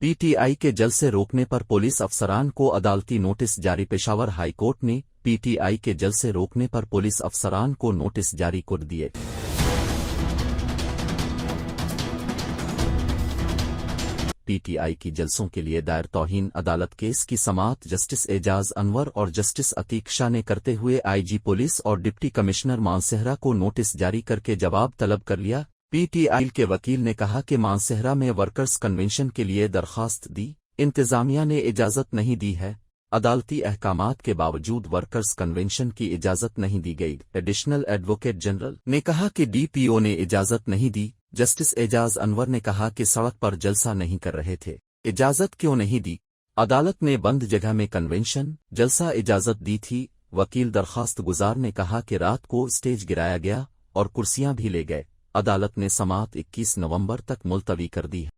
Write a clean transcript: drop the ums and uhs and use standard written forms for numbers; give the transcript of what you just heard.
PTI के जलसे रोकने पर पुलिस अफसरान को अदालती नोटिस जारी। पेशावर हाई कोर्ट ने पीटीआई के जलसे रोकने पर पुलिस अफसरान को नोटिस जारी कर दिए। पीटीआई की जलसों के लिए दायर तौहीन अदालत केस की समाअत जस्टिस एजाज अनवर और जस्टिस अतीक शाह ने करते हुए आईजी पुलिस और डिप्टी कमिश्नर मानसेहरा को नोटिस जारी करके जवाब तलब कर लिया। पीटीआई के वकील ने कहा कि मानसेहरा में वर्कर्स कन्वेंशन के लिए दरखास्त दी, इंतजामिया ने इजाज़त नहीं दी है। अदालती अहकामात के बावजूद वर्कर्स कन्वेंशन की इजाज़त नहीं दी गई। एडिशनल एडवोकेट जनरल ने कहा कि डीपीओ ने इजाज़त नहीं दी। जस्टिस एजाज अनवर ने कहा कि सड़क पर जलसा नहीं कर रहे थे, इजाज़त क्यों नहीं दी? अदालत ने बंद जगह में कन्वेंशन जलसा इजाज़त दी थी। वकील दरखास्त गुजार ने कहा कि रात को स्टेज गिराया गया और कुर्सियां भी ले गए। अदालत ने समाअत 21 नवंबर तक मुलतवी कर दी है।